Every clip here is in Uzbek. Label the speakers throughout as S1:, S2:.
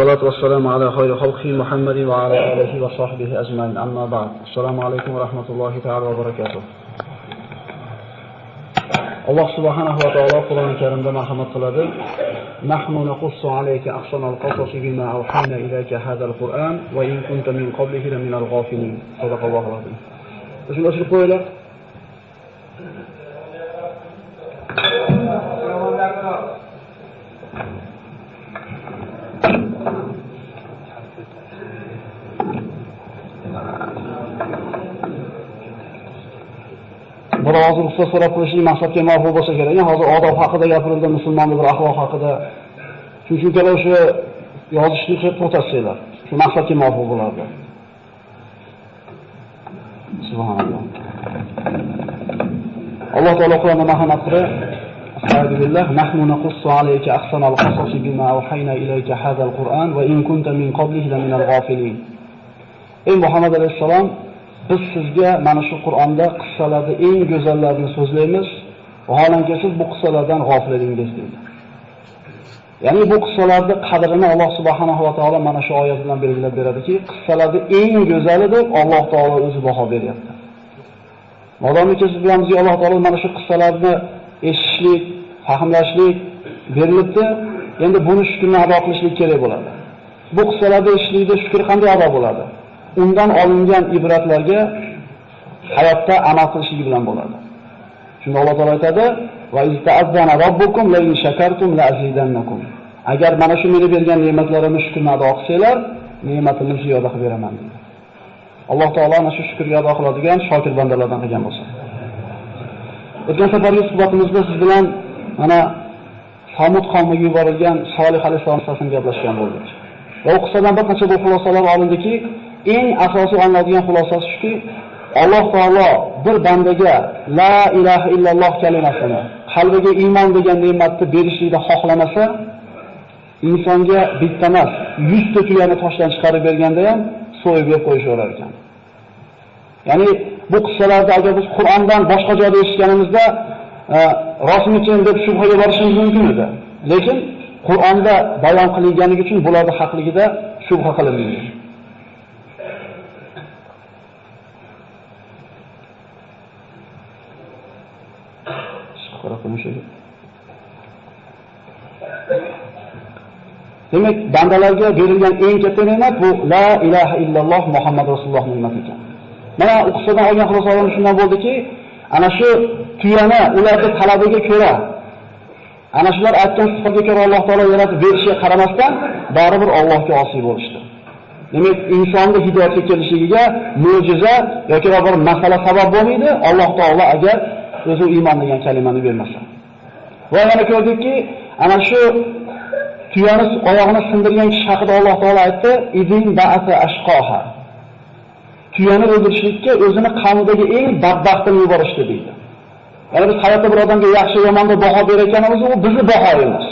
S1: الصلاة والسلام على خير خلقه محمد وعلى آله وصحبه أجمعين أما بعد السلام عليكم ورحمة الله تعالى وبركاته. الله سبحانه وتعالى قرآن الكريم مرحمة قلده نحن نقص عليك أحسن القصص بما أوحينا إليك هذا القرآن وإن كنت من قبله لمن الغافلين صدق الله العظيم. شنو أشرح قوله biroz ruxsat so'rab qo'yishlik maqsadga muvofiq bo'lsa kerak. Hozir odob haqida gapirildi, musulmonlik bir axloq haqida. Chunki o'sha yozishni to'xtatsanglar, shu maqsadga muvofiq bo'lardi. Subhanalloh. Alloh taolo Qur'onda marhamat qilib, Astagfirullah, nahnu naqussu alayka ahsanal qasasi bima awhayna ilayka hadal Qur'an va in kunta min qablihi laminal ghafilin. Ey Muhammad alayhisalom, biz sizga mana shu Qur'onda qissalarning eng go'zallarini so'zlaymiz, vaholanki siz bu qissalardan g'ofil edingiz deydi. Ya'ni bu qissalarning qadrini Alloh subhanahu va taolo mana shu oyat bilan belgilab beradiki, qissalarning eng go'zali deb Alloh taolo o'zi baho beryapti. Modomiki siz bilan bizga Alloh taolo mana shu qissalarni eshitishlik, fahmlashlik berilibdi, endi buni shukrni ado qilishlik kerak bo'ladi. Bu qissalarni eshitishlikda shukr qanday ado bo'ladi? Undan olingan ibratlarga hayotda amal qilishlik bilan bo'ladi. Shunda Alloh taolo aytadi: "Va izta'azzana robbukum la in shakartum la azidannakum." Agar mana shu meni bergan ne'matlarimni shukrni ado qilsanglar, ne'matimni ziyoda qilib beraman dedi. Alloh taolo ana shu shukrga ado qiladigan shokir bandalardan qilgan bo'lsin. O'tgan safargi suhbatimizda siz bilan mana Samud qavmiga yuborilgan Solih alayhisalom qissasini gaplashgan bo'ldik. Va u qissadan bir qancha xulosalar olindiki, eng asosiy olinadigan xulosasi shuki, Alloh taolo bir bandaga la ilaha illalloh kalimasini, qalbiga iymon degan ne'matni berishlikni xohlamasa, insonga bitta emas, 100 ta tuyani toshdan chiqarib berganda ham so'yib yeb qo'yishaverar ekan. Ya'ni bu qissalarda agar biz Qur'ondan boshqa joyda eshitganimizda rostmikin deb shubhaga borishimiz mumkin edi. Lekin Qur'onda bayon qilinganligi uchun bularning haqligida shubha qilinmaydi. Demak, bandalarga berilgan eng katta ne'mat bu la ilaha illalloh Muhammad rasululloh ne'mati ekan. Mana u qissadan olgan xulosalarimiz shundan bo'ldiki, ana shu tuyani ularning talabiga ko'ra, ana shular aytgan sifatga ko'ra Alloh taolo yaratib berishiga qaramasdan, baribir Allohga osiy bo'lishdi. Demak, insonning hidoyatga kelishligiga mo'jiza yoki bir masala sabab bo'lmaydi, Alloh taolo agar o'zi iymon degan kalimani bermasa. Va yana ko'rdikki, ana shu tuyani oyog'ini sindirgan kishi haqida Alloh taolo aytdi, "Idin ba'asa ashqoha." Tuyani o'ldirishlikka o'zini qavmidagi eng badbaxtini yuborishdi deydi. Ya'ni biz hayotda bir odamga yaxshi yomonga baho berayotganimiz, u bizning bahoyimiz.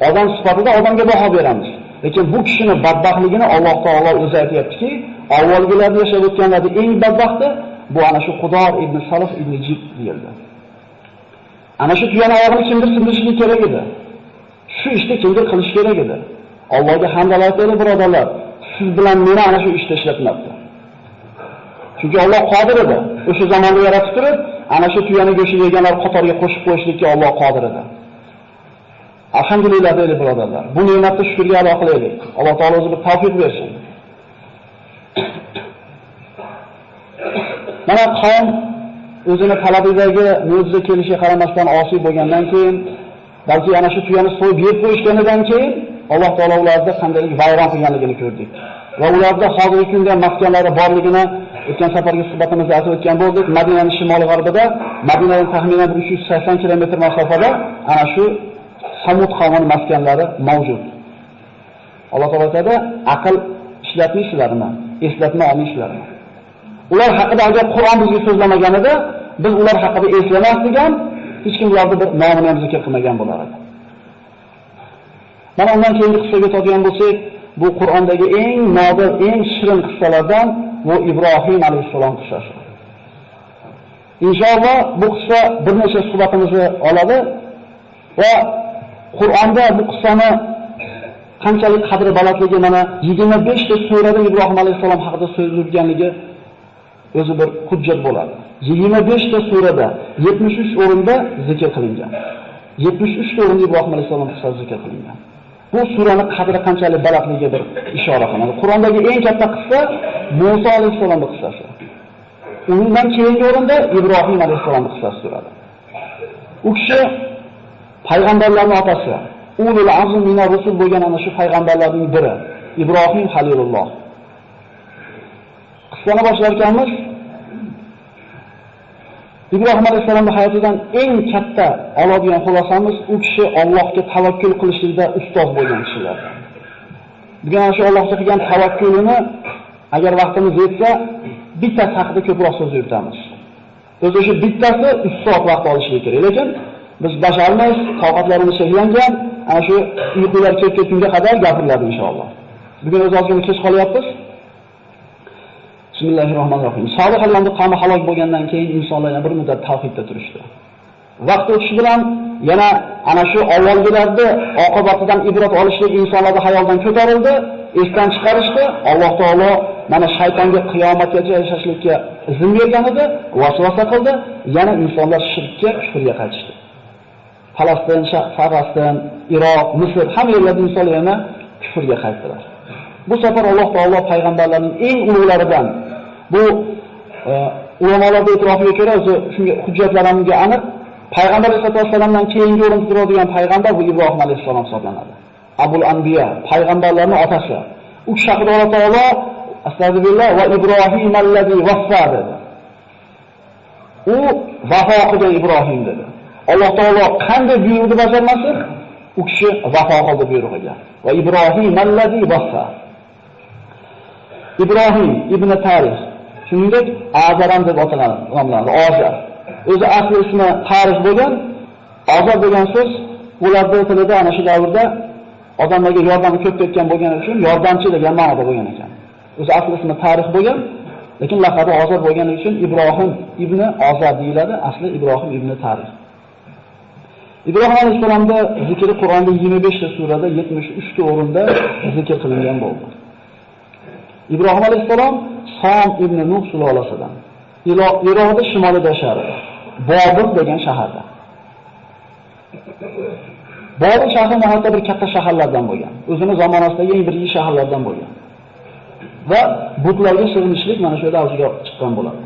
S1: Odam sifatida odamga baho beramiz. Lekin bu kishining badbaxtligini Alloh taolo o'zi aytayaptiki, avvalgilarda yashab o'tganlarning eng badbaxti bu ana shu Qudor ibn Salaf ibn Jib deyildi. Ana shu tuyani oyog'ini kimdir sindirishlik kerak edi. Shu ishni kimdir qilish kerak edi. Allohga hamdlar aytaylik birodarlar. Siz bilan meni ana shu ishda ishlatmabdi. Chunki Alloh qodir edi. O'sha zamonda yaratib turib, ana shu tuyani go'shini yeganlar qatoriga qo'shib qo'yishlikka Alloh qodir edi. Alhamdulillah deylik birodarlar. Bu ne'matni shukrga ado qilaylik. Alloh taolo o'zi bir tavfiq bersin. Mana qavm o'zini talabidagi mo'jiza kelishiga qaramasdan osiy bo'lgandan keyin, balki ana shu tuyani so'yib yeb qo'yishganidan keyin Alloh taolo ularni qanday vayron qilganligini ko'rdik. Va ularda hozirgi kunda maskanlari borligini o'tgan safargi suhbatimizda aytib o'tgan bo'ldik. Madinaning shimoliy g'arbida, Madinadan taxminan 380 kilometr masofada ana shu Samud qavmining maskanlari mavjud. Alloh taolo aytadi, aql ishlatmaysizlarmi? Eslatma olmaysizlarmi? Ular haqida agar Qur'on bizga so'zlamaganida, biz ular haqida eslamasdik ham, hech kim ularni bir nomini ham zikr qilmagan bo'lar edi. Mana undan keyingi qissaga o'tadigan bo'lsak, bu Qur'ondagi eng nodir, eng shirin qissalardan bu Ibrohim alayhisalom qissasi. Inshaalloh bu qissa bir necha suhbatimizni oladi va Qur'onda bu qissani qanchalik qadri balandligi mana 25 ta surada Ibrohim alayhisalom haqida so'zlanganligi o'zi bir hujjat bo'ladi. 25 ta surada 73 o'rinda zikr qilingan. 73 ta o'rinda Ibrohim alayhisalom qissasi zikr qilingan. Bu surani qadri qanchalik balandligiga bir ishora qiladi. Qur'ondagi eng katta qissa Musa alayhisalomning qissasi. Undan keyingi o'rinda Ibrohim alayhisalomning qissasi turadi. U kishi payg'ambarlarning otasi, ulul azm minar rusul bo'lgan ana shu payg'ambarlarning biri, Ibrohim Halilulloh. Qissani boshlar ekanmiz. Ibrohim alayhisolamning hayotidan eng katta oladigan xulosamiz u kishi Allohga tavakkul qilishlikda ustoz bo'lgan kishilar. Bugun ana shu Allohga qilgan tavakkulini agar vaqtimiz yetsa bitta haqida ko'proq so'z yuritamiz. O'zi shu bittasi 3 soat vaqt olishi kerak, lekin biz basharmiz, toqatlarimiz cheklangan, ana shu uyqular kelib ketgunga qadar gapiriladi inshaalloh. Bugun o'z ozgina kech qolyapmiz. Bismillahirrohmanirrohim. Solih Allohning qavmi halok bo'lgandan keyin insonlar yana bir muddat tavhidda turishdi. Vaqt o'tishi bilan yana ana shu avvalgilarni oqibatidan ibrat olishlik insonlarning hayoldan ko'tarildi, esdan chiqarishdi. Alloh taolo mana shaytonga qiyomatgacha yashashlikka izn bergan edi, vasvasa qildi, yana insonlar shirkka, kufrga qaytishdi. Falastin, Falastin, Iroq, Misr hamma yerlarda insonlar yana kufrga qaytdilar. Bu safar Alloh taolo payg'ambarlarning eng ulug'laridan bu ulamolarning e'tirofiga ko'ra o'zi shunga hujjatlarimga aniq payg'ambar sollallohu alayhi vasallamdan keyingi o'rinda turadigan payg'ambar bu Ibrohim alayhisalom hisoblanadi. Abul Anbiya, payg'ambarlarning otasi. U kishi haqida Alloh taolo astagfirullah va Ibrohim allazi vaffa dedi. U vafo qilgan Ibrohim dedi. Alloh taolo qanday buyruqni bajarmasin, u kishi vafo qildi buyrug'iga. Va Ibrohim allazi vaffa. Ibrohim ibn Tarix, shuningdek Azaram deb nomlanadi. Ozar. O'zi asli ismi Tarix bo'lgan. Ozar degan so'z ularning tilida ana shu davrda odamlarga yordami ko'p ketgan bo'lgani uchun yordamchi degan ma'noda bo'lgan ekan. O'zi asli ismi Tarix bo'lgan, lekin laqabi Ozar bo'lgani uchun Ibrohim ibn Ozar deyiladi. Asli Ibrohim ibn Tarix. Ibrohim alayhisolamning zikri Qur'onda 25 ta surada 73 ta o'rinda zikr qilingan bo'ldi. Ibrohim alayhisalom Som ibn Nuh sulolasidan. Iroqda shimolida yashardi. Bobil degan shaharda. Bobil shahri nihoyatda bir katta shaharlardan bo'lgan. O'zini zamonasidagi eng birinchi shaharlardan bo'lgan. Va butlarga sig'inishlik mana shu yerda avjiga chiqqan bo'ladi.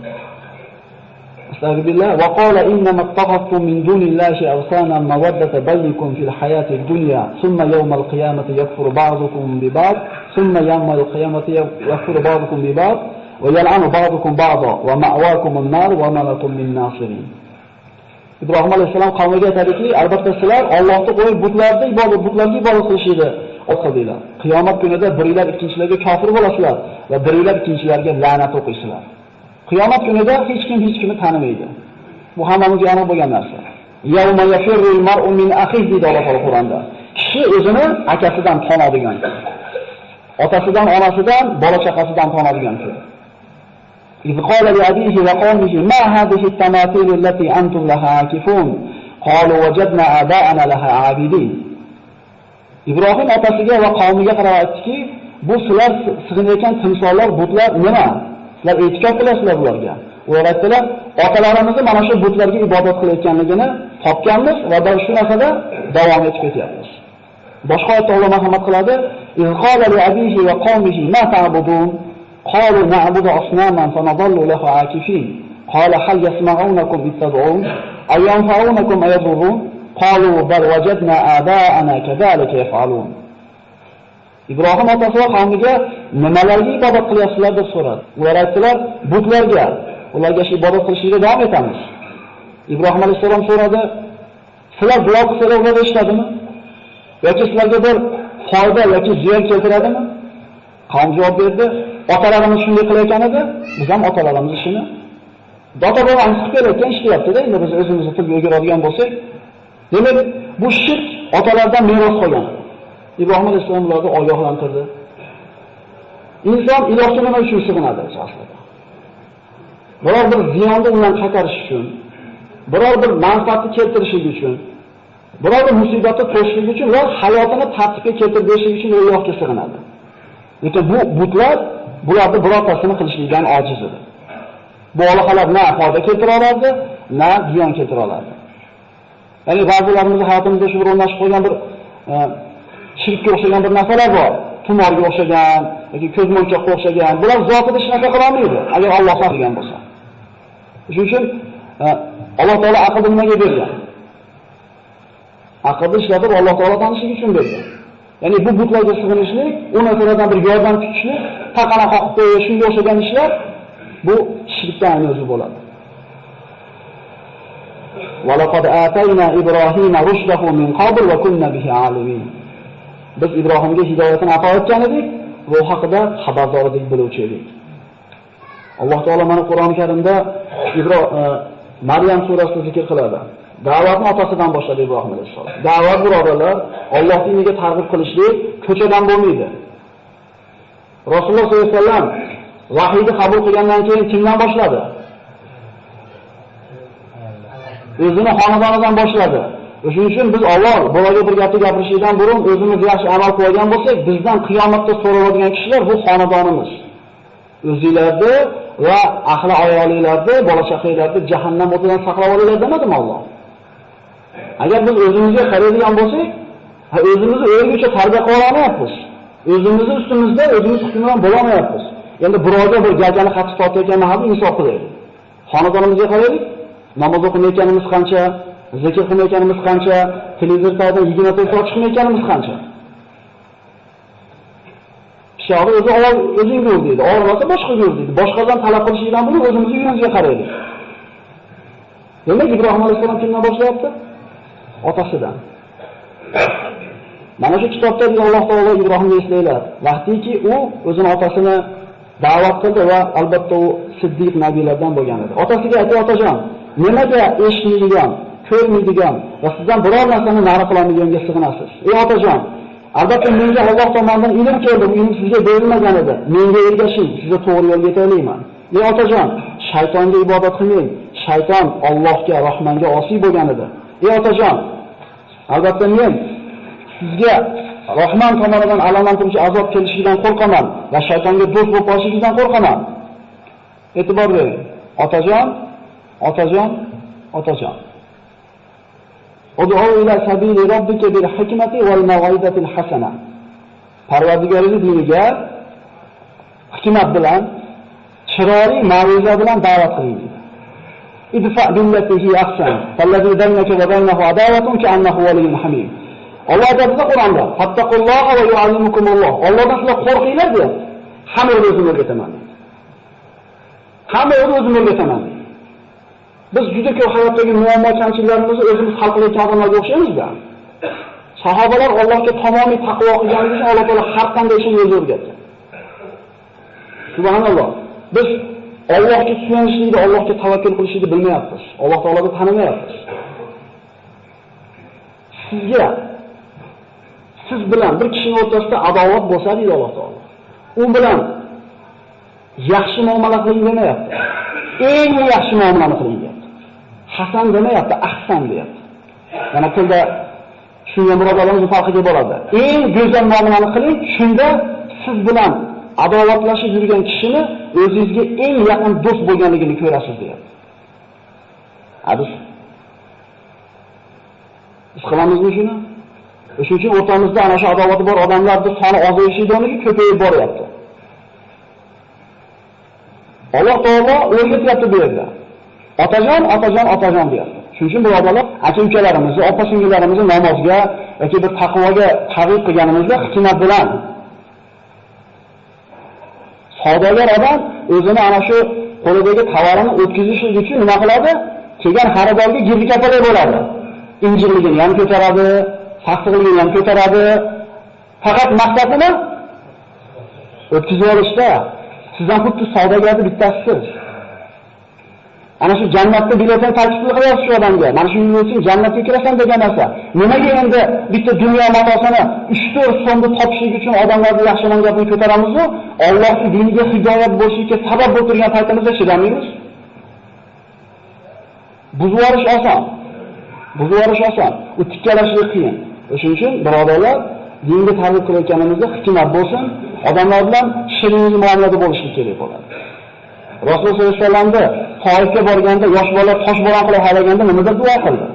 S1: Astagfirullah va qala innama taqattum min dunillahi awsana mawaddata baynikum fil hayati dunya thumma yawmal qiyamati yakfuru ba'dukum bi ba'd thumma yawmal qiyamati yakfuru ba'dukum bi ba'd va yal'anu ba'dukum ba'da va ma'wakum an-nar va ma lakum min nasirin. Ibrohim alayhisalom qavmiga aytadiki, albatta sizlar Allohni qo'yib butlarga ibodat qilishni o'qidinglar. Qiyomat kunida biringlar ikkinchilarga kofir bo'lasizlar va biringlar ikkinchilarga la'nat o'qiysizlar. Qiyomat kunida hech kimni tanimaydi. Bu hammamizga aniq bo'lgan narsa. Yawma yafirrul mar'u min akhihi deydi Alloh taolo Qur'onda. Kishi o'zini akasidan tonadigan kun. Otasidan, onasidan, bola chaqasidan tonadigan kun. إذ قال لأبيه وقومه ما هذه التماثيل التي أنتم لها عاكفون قالوا وجدنا آباءنا لها عابدين. İbrahim otasiga va qavmiga qarab aytdiki, bu sizlar sig'inayotgan timsollar, butlar nima? Sizlar e'tikof qilasizlar bularga. Ular aytdilar, otalarimizni mana shu butlarga ibodat qilayotganligini topganmiz va shu narsada davom etib ketyapmiz. Boshqa oyatda Alloh marhamat qiladi, إذ قال لأبيه وقومه ما تعبدون قالوا نعبد أصناما فنظل لها عاكفين قال هل يسمعونكم إذ تدعون أو ينفعونكم أو يضرون قالوا بل وجدنا آباءنا كذلك يفعلون. İbrahim otasi va qavmiga nimalarga ibodat qilyapsizlar deb so'radi. Ular aytdilar, butlarga. Ularga ibodat qilishga davom etamiz. Ibrohim alayhisalom so'radi, sizlar duo qilsalar ular eshitadimi? Yoki sizlarga bir foyda yoki ziyon keltiradimi? Qavm javob berdi, otalarimiz shunday qilayotgan edi, biz ham otalarimiz ishini ota-bobomiz qilib kelayotgan ishlayapti-da, endi biz o'zimizni tilga o'giradigan bo'lsak, demak, bu shirk otalardan meros qolgan. Ibrohim alayhisalom ularni ogohlantirdi. Inson ilohga nima uchun sig'inadi aslida? Biror bir ziyonni undan qaytarish uchun, biror bir manfaatni keltirish uchun. Biror bir musibatni to'shlik uchun va hayotini tartibga keltirib berishlik uchun Allohga sig'inadi. Lekin bu butlar bularni birortasini qilishlikdan ojiz edi. Bu aloqalar na foyda keltira oladi, na ziyon keltira oladi. Ya'ni ba'zilarimiz hayotimizda shu bir o'rnashib qolgan bir shirkka o'xshagan bir narsalar bor. Tumorga o'xshagan yoki ko'zmonchoqqa o'xshagan. Bular zotida hech narsa qila olmaydi, agar Alloh xohlagan bo'lsa. Shuning uchun Alloh taolo aqlni nimaga bergan? Aqlni ishlatib Alloh taolo tanishlik uchun bergan. Ya'ni bu butlarga sig'inishlik, u narsalardan bir yordam kutishlik, taqana qoqib qo'yish, shunga o'xshagan ishlar bu shirkdan o'zi bo'ladi. Va laqad atayna Ibrohima rushdahu min qabl va kunna bihi alimin. Biz Ibrohimga hidoyatini ato etgan edik, bu haqida xabardor edik, biluvchi edik. Alloh taolo mana Qur'oni Karimda Maryam surasida zikr qiladi. Da'vatni otasidan boshladi Ibrohim alayhisalom. Da'vat birodarlar, Alloh diniga targ'ib qilishlik ko'chadan bo'lmaydi. Rasululloh sollallohu alayhi vasallam vahiyni qabul qilgandan keyin kimdan boshladi? O'zini xonadonidan boshladi. Shuning uchun biz avval bolaga bir gapni gapirishdan burun o'zimiz yaxshi amal qilgan bo'lsak, bizdan qiyomatda so'raladigan kishilar bu xonadonimiz. O'zingizlarni va ahli ayolinglarni, bola chaqanglarni jahannam o'tidan saqlab olinglar demadimi Alloh? Agar biz o'zimizga qaraydigan bo'lsak, o'zimizni o'rnicha tarbiya qila olmayapmiz. O'zimizni ustimizda o'zimiz hukmron bo'la olmayapmiz. Endi birovga bir gajani qattiq tortayotgan mahalda insof qilaylik. Xonadonimizga qaraylik. Namoz o'qimayotganimiz qancha, zikr qilmayotganimiz qancha, televizorda 24 soat chiqmayotganimiz qancha. Sho'g'i o'zi o'zing ko'r deydi, olmasa boshqa ko'r deydi. Boshqadan talab qilishdan burun o'zimizning uyimizga qaraylik. Demak, Ibrohim alayhisalom kimdan boshlayapti? Otasidan. Mana shu kitobda Alloh taolo Ibrohimni eslaylar. Vaqtiki u o'zini otasini da'vat qildi va albatta u siddiq nabiylardan bo'lgan edi. Otasiga aytdi: "Otajon, nimaga eshitmaydigan, ko'rmaydigan va sizdan biror narsani nari qilolmayganga sig'inasiz? Ey otajon, albatta menga Alloh tomonidan ilm keldi, bu ilm sizga berilmagan edi. Menga ergashing, sizga to'g'ri yo'lga yetalayman. Ey otajon, shaytonga ibodat qilmang. Shayton Allohga, Rahmonga osiy bo'lgan edi. Ey otajon, albatta men sizga Rahmon tomonidan alamlantiruvchi azob kelishidan qo'rqaman va shaytonga do'st bo'lib qolishingizdan qo'rqaman." E'tibor bering. Otajon, otajon, otajon. Ud'u ila sabili robbika bil hikmati wal maw'izatil hasana. Parvardigoringiz diniga hikmat bilan, chiroyli ma'ruza bilan da'vat qiling. Idfa billati hi ahsan, fallazi baynaka va baynahu adawatun ka'annahu waliyyun hamim. Alloh aytadi Qur'onda: "Fattaqulloha va yu'allimukumulloh." Allohdan sizlar qo'rqinglar deb, hamma o'zim o'rgataman. Hamma o'zim o'rgataman. Biz juda ko'p hayotdagi muammo kamchiliklarimizni o'zimiz hal qilayotgan odamlarga o'xshaymiz-da. Sahobalar Allohga tamomiy taqvo qilganligi uchun Alloh taolo har qanday ishni o'zi o'rgatdi. Subhanalloh. Biz Allohga suyanishlikni, Allohga tavakkul qilishni bilmayapmiz. Alloh taologa tanimayapmiz. Siz bilan bir kishining o'rtasida adovat bo'lsa deydi Alloh taolo. U bilan yaxshi muomala qiling demayapti. Eng yaxshi muomalani qiling deyapti. Hasan demayapti, ahsan deyapti. Yana tilda shunga birodarlarimiz farqiga bo'ladi. Eng go'zal muomalani qiling, shunda siz bilan adovatlashib yurgan kishini o'zingizga eng yaqin do'st bo'lganligini ko'rasiz deyapti. Hadis. Biz qilamizmi shuni? Shuning uchun o'rtamizda ana shu adovati bor odamlarning soni ozayishidan ko'payib boryapti. Alloh taolo o'rgatyapti bu yerda. Otajon, otajon, otajon deyapti. Shuning uchun birodarlar, aka-ukalarimizni, opa-singillarimizni namozga yoki bir taqvoga targ'ib qilganimizda hikmat bilan savdogar odam o'zini ana shu qo'lidagi tovarini o'tkazish uchun nima qiladi? Kelgan xaridorga girdi-kapalar bo'ladi. Injirligini ham ko'taradi, sassiqligini ham ko'taradi. Faqat maqsadi nima? O'tkazib olishda. Sizdan xuddi savdogarning bittasisiz. Ana shu jannatda biletini taklif qilyapsiz shu odamga. Mana shu yo'l uchun jannatga kirasan degan narsa. Nimaga endi bitta dunyo matosini 3-4 so'mda topishlik uchun odamlarga yaxshiman gapini ko'taramiz-ku? Allohning diniga hidoyat bo'lishiga sabab bo'lib paytimizda chidamaymiz. Buzib olish oson. Buzib yuborish oson, u tikkalashlik qiyin. Shuning uchun birodarlar, dinga targ'ib qilayotganimizda hikmat bo'lsin, odamlar bilan shirin muomalada bo'lishlik kerak bo'ladi. Rasululloh sollallohu alayhi vasallamda Toifga borganda yosh bola toshbo'ron qilib haydaganda nima deb duo qildi?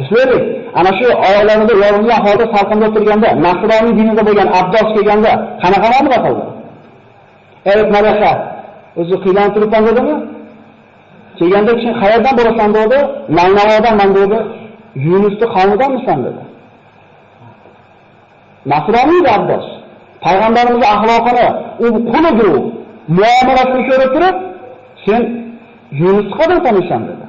S1: Eslaylik, ana shu oyoqlarida yorilgan holda salqinda o'tirganda, Nasroniy dinida bo'lgan Abdulloh kelganda qanaqa muomala qildi? Ey malaka, o'zi qiylanib turibman dedimi? Kelganda sen qayerdan borasan dedi? Naynavodanman dedi. Yunusning qavmidanmisan dedi. Nasroniy Abdulloh payg'ambarimiz axloqini, u qulidir, muomalasini ko'rib turib, sen Yunusni qadar taniysan dedi.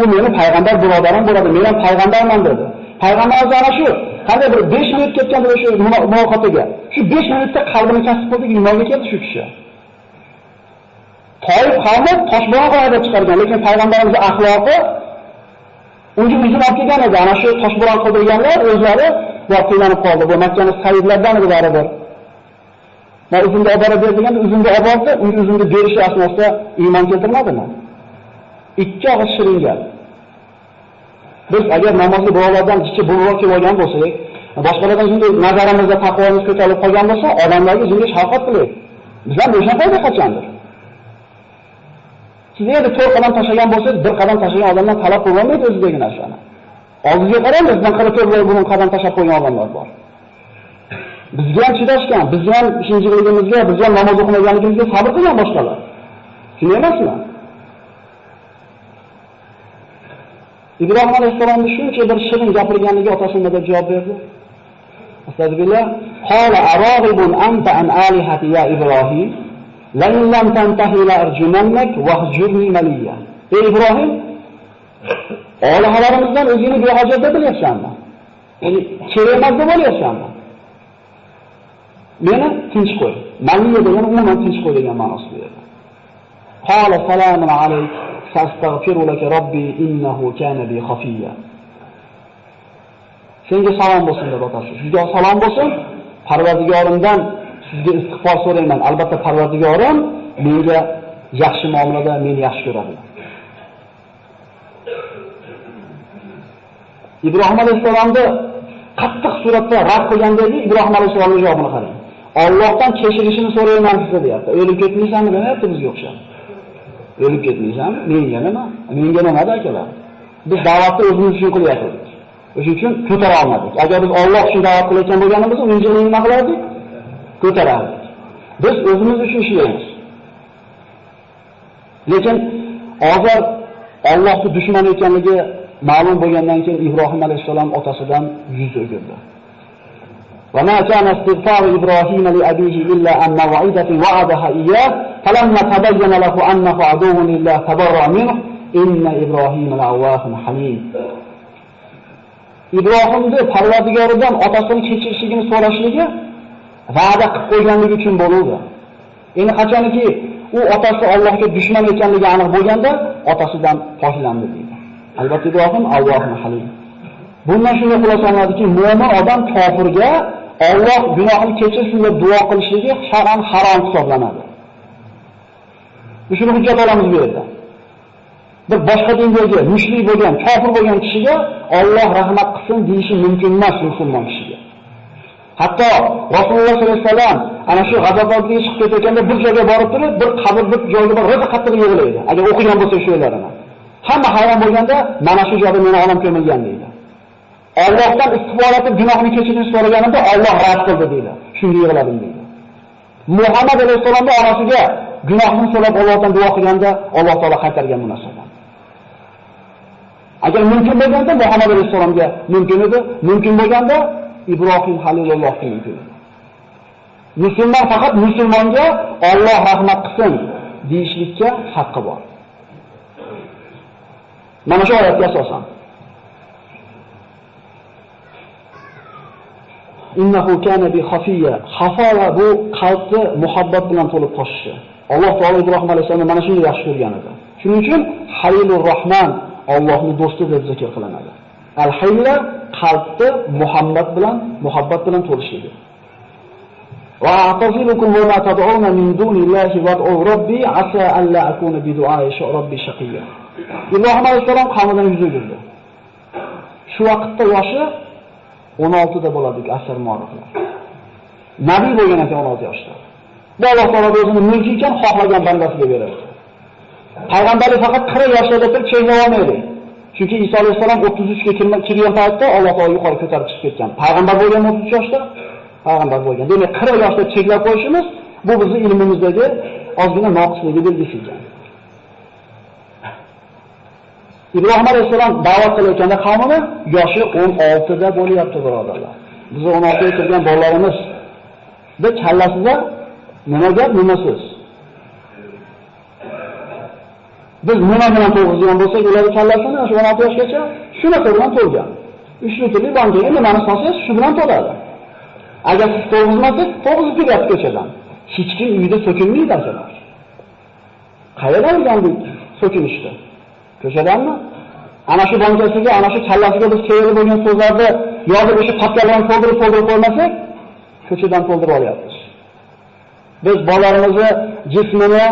S1: U meni payg'ambar birodarim bo'ladi, men ham payg'ambarman dedi. Payg'ambarimiz ana shu, qanday bir 5 minut ketgan o'sha muloqotiga. Shu 5 minutda qalbini kasb qildi, iymonga keldi shu kishi. Toyib qavmi toshbo'ron qilib chiqargan, lekin payg'ambarimiz axloqi unga uzun olib kelgan edi. Ana shu toshbo'ron qildirganlar o'zlari voqelanib qoldi. Bu Makkaning sayyidlaridan edi baribir. Va uzunga olib borib berganda uzunga olib bordi, unga uzunga berish asnosida iymon keltirmadimi? 2 og'iz shirin gap. Biz agar namozga birovlardan kichik burroq kelib olgan bo'lsak, boshqalardan shunday nazarimizda taqvomiz ko'tarilib qolgan bo'lsa, odamlarga shunga shafqat qilaylik. Biz ham o'sha qayda qachondir. Siz endi 4 qadam tashlagan bo'lsangiz, 1 qadam tashlagan odamdan talab qilolmaydi o'zidagi narsani. Oldingizga qarang, bizdan 44 burun qadam tashlab qo'ygan odamlar bor. Bizga ham chidashgan, bizga ham shinjiligimizga, bizga ham namoz o'qimaganligimizga sabr qilgan boshqalar. Shunday emasmi? İbrahim alayhissalomni shuncha bir shirin gapirganligi otasi nima deb javob berdi? Astagfirullah. Qala aragibun anta an alihati ya Ibrohim, la in lam tantahi la arjumannak wahjurni maliya. Ey Ibrohim, olihalarimizdan o'zingni behojat deb bilyapsanmi? Ya'ni kerak emas deb olyapsanmi? Meni tinch qo'y. Maliya degan umuman tinch qo'y degan ma'nosida edi. Qala salamun alayk. Astaghfiru laka robbi innahu kana bi khafiya. Senga salom bo'lsin deb otasi. Sizga salom bo'lsin. Parvardigorimdan sizga istig'for so'rayman. Albatta Parvardigorim menga yaxshi muomalada meni yaxshi ko'radi. Ibrohim alayhissalomni qattiq suratda rad qilgandagi Ibrohim alayhissalomning javobini qarang. Allohdan kechirishini so'rayman sizga deyapti. O'lib ketmaysanmi deyapti bizga o'xshab. O'lib ketmaysanmi? Menga nima? Menga nima akalar? Biz da'vatni o'zimiz uchun qilyapmiz. O'shuning uchun ko'tara olmadik. Agar biz Alloh uchun da'vat qilayotgan bo'lganimizda, unga nima qilardik? Ko'tarardik. Biz o'zimiz uchun ishlaymiz. Lekin hozir Allohning dushmani ekanligi ma'lum bo'lgandan keyin Ibrohim alayhissalom otasidan yuz o'girdi. وما كان استغفار إبراهيم لأبيه إلا عن موعدة وعدها إياه فلما تبين له أنه عدو لله تبرأ منه إن إبراهيم لأواه حليم. İbrahim'de Parvardigoridan otasini kechirishligini so'rashligi va'da qilib qo'yganligi uchun bo'ldi. Endi qachonki u otasi Allohga dushman ekanligi aniq bo'lganda otasidan pokilandi deydi. Albatta Ibrohim Allohun halim. Bundan shunday xulosalanadiki, mo'min odam kofirga Alloh gunohini kechirsin deb duo qilishligi shar'an harom hisoblanadi. Shuni hujjat olamiz bu yerda. Bir boshqa dindagi mushrik bo'lgan, kofir bo'lgan kishiga Alloh rahmat qilsin deyishi mumkin emas musulmon kishiga. Hatto Rasululloh sollallohu alayhi vasallam ana shu g'azotga chiqib ketayotganda bir joyga borib turib, bir qabr bir joyga borib rosa qattiq yig'laydi. Agar o'qigan bo'lsa shu yerlarini. Hamma hayron bo'lganda mana shu joyda meni olam ko'milgan deydi. Allohdan istig'for etib gunohini kechirishni so'raganimda Alloh rad qildi deydi. Shunga yig'ladim deydi. Muhammad alayhisolamning onasiga gunohini so'rab Allohdan duo qilganda Alloh taolo qaytargan bu narsani. Agar mumkin bo'lganda Muhammad alayhisolamga mumkin edi, mumkin bo'lganda Ibrohim Halilullohga mumkin edi. Musulmon faqat musulmonga Alloh rahmat qilsin deyishlikka haqqi bor. Mana shu oyatga asosan innahu kana bi khafiya. Xafola bu qalbni muhabbat bilan to'lib toshishi. Alloh taolo Ibrohim alayhisolamni mana shunday yaxshi ko'rgan edi. Shuning uchun Halilur Rahman Allohning do'sti deb zikr qilinadi. Al-Hayla qalbni muhabbat bilan to'lishligi. Va a'tazilukum wa ma tad'una min dunillahi wad'u robbi asa an la akuna bi du'a'i robbi shaqiyya. Ibrohim alayhisalom qavmidan yuz o'girdi. Shu vaqtda yoshi 16 da bo'ladi asr muoriflar. Nabiy bo'lgan ekan 16 yoshda. Bu Alloh taolo o'zining mulki ekan xohlagan bandasiga beradi. Payg'ambarlik faqat 40 yoshda turib cheklab olmaydi. Chunki Iso alayhisalom 33 ga kirgan paytda Alloh taolo yuqori ko'tarib chiqib ketgan. Payg'ambar bo'lgan 33 yoshda payg'ambar bo'lgan. Demak 40 yoshda cheklab qo'yishimiz bu bizning ilmimizdagi ozgina noqisligi belgisi ekan. Ibrohim alayhisalom da'vat qilayotganda qavmini yoshi 16 da bo'lyapti, birodarlar. Biz 16 ga kirgan bolalarimiz da kallasida nima gap, nima so'z. Biz nima bilan to'g'izgan bo'lsak, ularning kallasini shu 16 yoshgacha shunaqa bilan to'lgan. 3 litrli bankaga nimani solsangiz, shu bilan to'ladi. Agar siz to'g'izmasangiz, to'g'izib ketadi ko'chadan. Hech kim uyda so'kinmaydi akalar. Qayerdan o'rgandik so'kinishni? Ko'chadanmi? Ana shu bankasiga, ana shu kallasiga biz kerak bo'lgan so'zlarni yozib o'sha papkalarni to'ldirib qo'ymasak, ko'chadan to'ldirib olyapmiz. Biz bolalarimizni jismini,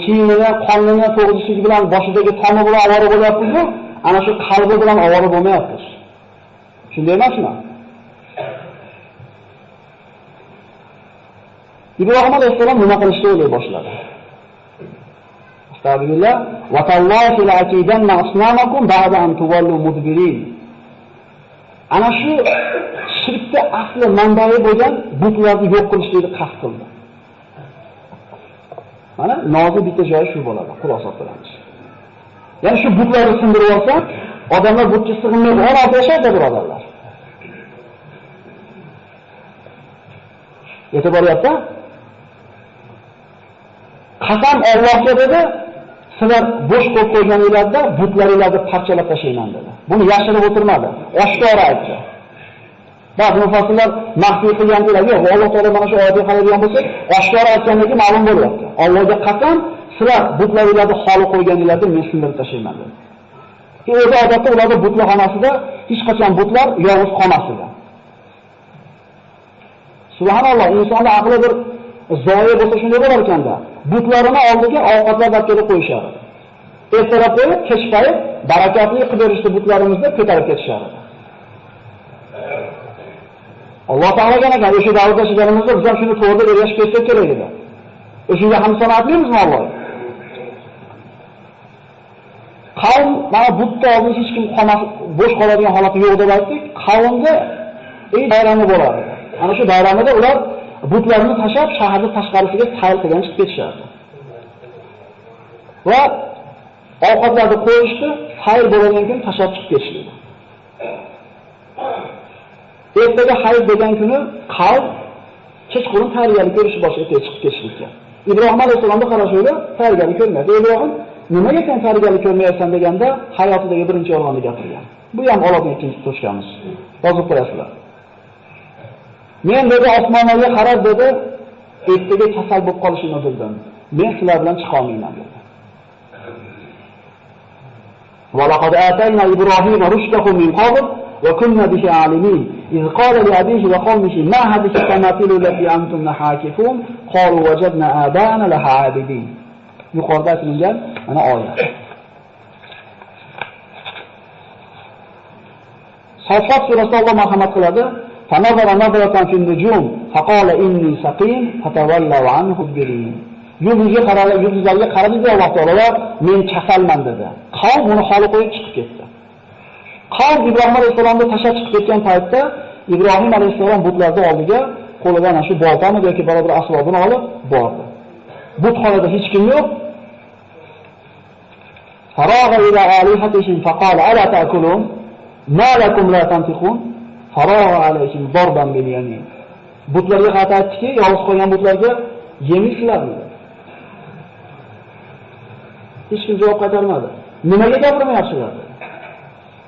S1: kiyimini, qonini to'g'rishligi bilan boshidagi tomi bilan ovora bo'lyapmiz-ku, ana shu qalbi bilan ovora bo'lmayapmiz. Shunday emasmi? Ibrohim alayhisalom nima qilishni o'ylay boshladi. Astagfirullah va tallahi la aqidanna asnamakum ba'da an tuwallu mudbirin. Ana shu shirkda asli manbai bo'lgan butlarni yo'q qilishni qasd qildi. Mana nozi bitta joyi shu bo'ladi, xulosa qilamiz. Ya'ni shu butlarni sindirib olsa, odamlar butga sig'inmaydi, 16 yashaydi birodarlar. Yetib boryapti? Qasam Allohga dedi, sizlar bo'sh qo'yib qo'yganinglarda butlaringlarni parchalab tashlayman dedi. Buni yashirib o'tirmadi, oshkora aytdi. Ba'zi mufassirlar maxfiy qilganlar yo'q, Alloh taolo mana shu oyatga qaraydigan bo'lsak, oshkora aytganligi ma'lum bo'lyapti. Allohga qasam, sizlar butlaringlarni xoli qo'yganinglarda men sindirib tashlayman dedi. O'zi odatda ularning butlaxonasida hech qachon butlar yolg'iz qolmasdi. Subhanalloh, insonning aqli bir zoya bo'lsa shunday bo'lar ekanda. Butlarini oldiga ovqatlar kelib qo'yishar. Ertalab qo'yib, kech payt barakatli qilib berishdi butlarimizni ko'tarib ketishar. Alloh taolaga ekan o'sha davrda yashaganimizda biz ham shuni to'g'ri ergashib ketsak kerak edi. O'shunga ham sanatlimizmi Alloh? Qavm mana butda oldin hech kim qolmas, bo'sh qoladigan holati yo'q deb aytdik. Qavmda bayrami bo'ladi. Ana shu bayramida ular butlarni tashab shaharning tashqarisiga sayr qilgan chiqib ketishardi. Va ovqatlarni qo'yishdi, sayr bo'ladigan kun tashab chiqib ketishdi. Ertaga hayit degan kuni qavm kechqurun tayyorgarlik ko'rish boshiga chiqib ketishdi. Ibrohim alayhisolamni qarashayli, tayyorgarlik ko'rmaydi. Ibrohim nimaga sen tayyorgarlik ko'rmayapsan deganda hayotidagi birinchi yolg'onni gapirgan. Bu ham Allohning ikkinchi to'shqamiz. Yozib qo'yasizlar. Men dedi osmonlarga qarab dedi, ertaga kasal bo'lib qolishini bildim. Men sizlar bilan chiqa olmayman dedi. Va laqad atayna Ibrohima rushdahu min qabl va kunna bihi alimin. إذ قال لأبيه وقومه ما هذه التماثيل التي أنتم نحاكفون قالوا وجدنا آباءنا لها عابدين. yuqorida aytilgan mana oyat. Safat surasida Alloh marhamat qiladi. Fanazara nazratan fil nujum faqala inni saqim fatawallaw anhu birin. Yulduzlarga qaradi Alloh taolo, men kasalman dedi. Qavm uni xoli qo'yib chiqib ketdi. Qavm Ibrohim alayhisolamni tashlab chiqib ketgan paytda Ibrohim alayhisalom butlarning oldiga qo'lida ana shu boltani yoki bir asbobini olib bordi. Butxonada hech kim yo'q. Faragha ila alihatihim faqala ala ta'kulun ma lakum la tantiqun faragha alayhim darban bil yamin. Butlarga aytdiki, yolg'iz qolgan butlarga yemaysizlarmi? Hech kim javob qaytarmadi. Nimaga gapirmayapsizlar?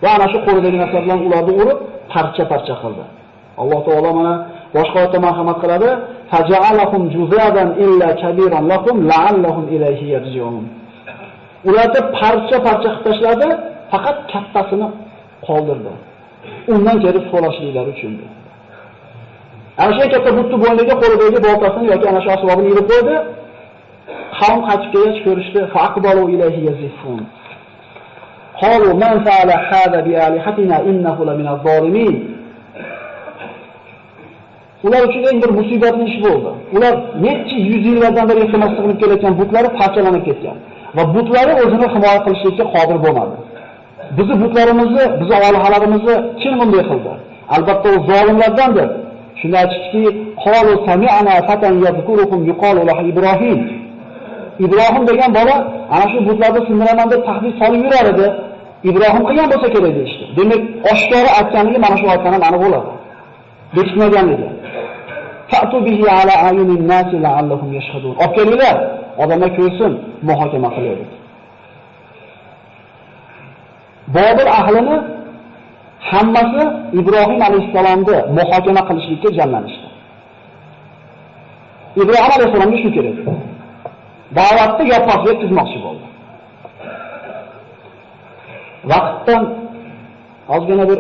S1: Va ana shu qo'lidagi narsa bilan ularni urib, parcha-parcha qildi. Alloh taolo mana boshqa oyatda marhamat qiladi. Faja'alahum juzadan illa kabiran lakum la'allahum ilayhi yarji'un. Ularni parcha-parcha qilib tashladi, faqat kattasini qoldirdi. Undan kelib so'rashliklari uchun. Ana shu katta butni bo'yniga qo'lidagi boltasini yoki ana shu asbobini yirib qo'ydi. Qavm qaytib kelgach ko'rishdi. Faqbalu ilayhi yazifun. Qalu man fa'ala hada bi alihatina innahu la min az-zalimin. Ular uchun eng bir musibatli ish bo'ldi. Ular necha yuz yillardan beri iltimos qilib kelayotgan butlari parchalanib ketgan va butlari o'zini himoya qilishga qodir bo'lmadi. Bizi butlarimizni, bizi olihalarimizni kim bunday qildi? Albatta u zolimlardandir. Shunda aytishdiki, qalu sami'na fatan yadhkurukum yuqalu lahu Ibrohim. Ibrohim degan bola ana shu butlarni sindiraman deb tahdid solib yurar edi. Ibrohim qilgan bo'lsa kerak deydi. Demak, oshkora aytganligi mana shu oyatdan aniq bo'ladi. Bekitmaganligi. Fa'tu bihi ala ayunin nasi la'allahum yashhadun. Olib odamlar ko'rsin, muhokama qilaylik. Bobil ahlini hammasi Ibrohim alayhisalomni muhokama qilishlikka jamlanishdi. Ibrohim alayhisalomga shu kerak. Da'vatni yopiqga yetkazmoqchi bo'ldi. Vaqtdan ozgina bir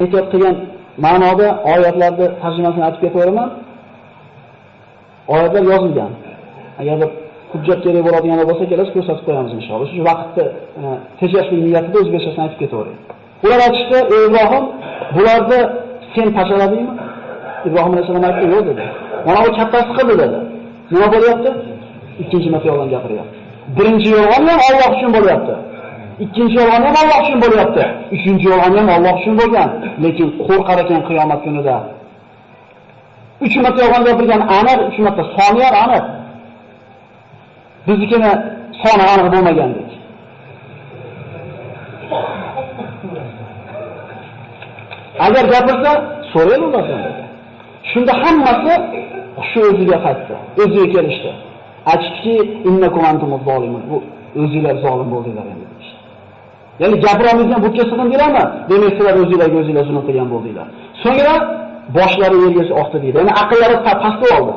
S1: ehtiyot qilgan ma'noda oyatlarni tarjimasini aytib ketaveraman. Oyatlar yozilgan. Agar bir hujjat kerak bo'ladigan bo'lsa, kelasiz ko'rsatib qo'yamiz inshaalloh. Shu vaqtda tejashlik niyatida o'zbekchasini aytib ketaveraylik. Ular aytishdi, Ibrohim, bularni sen tashaladingmi? Ibrohim alayhisalom aytdi, yo'q dedi. Mana bu kattasi qildi dedi. Nima bo'lyapti? Ikkinchi marta yolg'on gapiryapti. Birinchi yolg'on ham Alloh uchun bo'lyapti. Ikkinchi yolg'on ham Alloh uchun bo'lyapti. Uchinchi yolg'on ham Alloh uchun bo'lgan. Lekin qo'rqar ekan qiyomat kunida. 3 marta yolg'on gapirgan aniq, 3 marta soni ham aniq. Biznikini soni aniq bo'lmagandek. Agar gapirsa, so'raylik ulardan. Shunda hammasi shu o'ziga qaytdi. O'ziga kelishdi. Aytishdiki, innakum antumuz zolimun. Bu o'zingizlar zolim bo'ldinglar endi. Ya'ni gapiramizni butga sig'indinglarmi? Demak, sizlar o'zingizlar zulm qilgan bo'ldinglar. So'ngra boshlari yerga oqdi deydi. Ya'ni aqllari pastga oldi.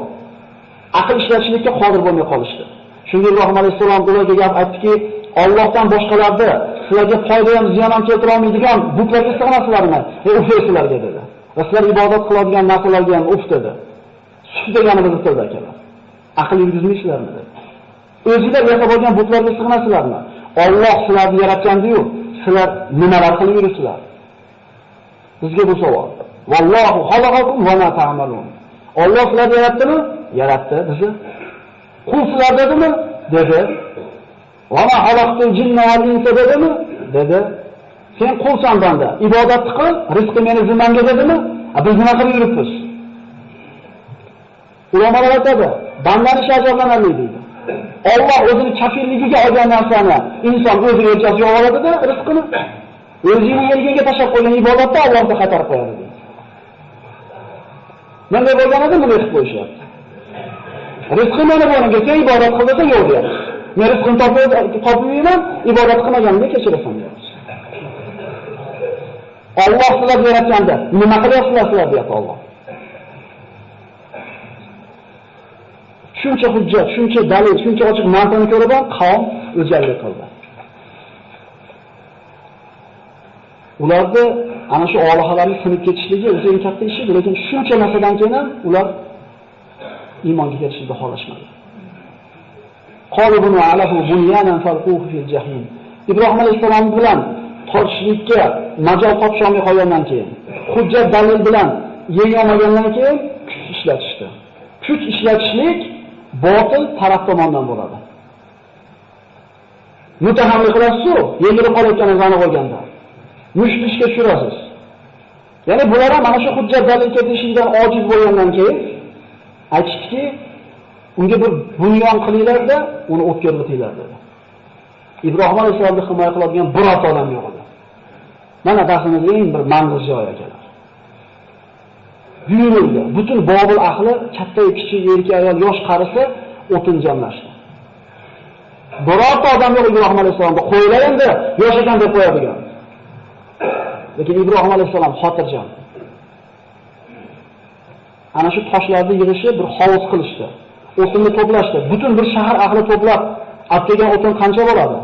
S1: Aql ishlatishlikka qodir bo'lmay qolishdi. Shunga Ibrohim alayhisalom ularga gap aytdiki, Allohdan boshqalarni sizlarga foyda ham ziyon ham keltira olmaydigan butlarga sig'inasizlarmi? Ufeysizlarga dedi. Va sizlar ibodat qiladigan narsalarga ham uf dedi. Shu deganimizni tilda akalar. Aql yurgizmaysizlarmi dedi. O'zingizlar yasab olgan butlarga sig'inasizlarmi? Alloh sizlarni yaratgandi-yu, sizlar nimalar qilib yuribsizlar? Bizga bu savol. Vallohu xalaqakum va ma ta'malun. Alloh sizlarni yaratdimi? Yaratdi bizni. Qul sizlar dedimi? Dedi. Va ma xalaqtul jinna val insa dedimi? Dedi. Sen qulsan banda, ibodat qil, rizqi meni zimmamga dedimi? Biz nima qilib yuribmiz? Ulamolar aytadi, bandani shajablanadi deydi. Alloh o'zini kafilligiga olgan narsani inson o'zi o'lchasiga oladi-da, rizqini. O'zining yerga tashlab qo'ygan ibodatni Allohga qaytarib qo'yadi deydi. Menga bo'lganida buni qilib qo'yishyapti. Rizqim mana bo'lgan, sen ibodat qil desa yo'q deyapsiz. Men rizqimni topmayman, ibodat qilmaganimga kechirasan deyapsiz. Alloh sizlarni yaratganda nima qilyapsizlar deyapti Alloh. Shuncha hujjat, shuncha dalil, shuncha ochiq mantiqni ko'rib ham qavm o'zgarlik qildi. Ularni ana shu olihalarning sinib ketishligi o'zi eng katta ish edi, lekin shuncha narsadan keyin ham ular iymonga kelishni xohlashmadi. Qalibun alahu bunyanan falquhu fil jahim. Ibrohim alayhisalom bilan tortishlikka majol topsholmay qolgandan keyin, hujjat dalil bilan yeng olmagandan keyin kuch ishlatishdi. Kuch ishlatishlik botil taraf tomonidan bo'ladi. Mutahammi qilasiz-ku, yengilib qolayotganingizni aniq bo'lganda. Mushtishga tushirasiz. Ya'ni bular ham mana shu hujjat dalil keltirishdan ojiz bo'lgandan keyin aytishdiki, unga bir bunyon qilinglar-da, uni o'tkirlatinglar dedi. Ibrohim alayhisolamni himoya qiladigan birorta odam yo'q edi. Mana darsimizning eng bir manzur joyi akalar. Buyurildi. Butun Bobil ahli, katta, kichik, erkak, ayol, yosh, qarisi o'tin jamlashdi. Birorta odam yo'q Ibrohim alayhisolamga qo'ylar endi, yosh ekan deb qo'yadigan. Lekin Ibrohim alayhisolam xotirjam. Ana shu toshlarni yig'ishib bir hovuz qilishdi. O'tinni to'plashdi. Butun bir shahar ahli to'plab, olib kelgan o'tin qancha bo'ladi?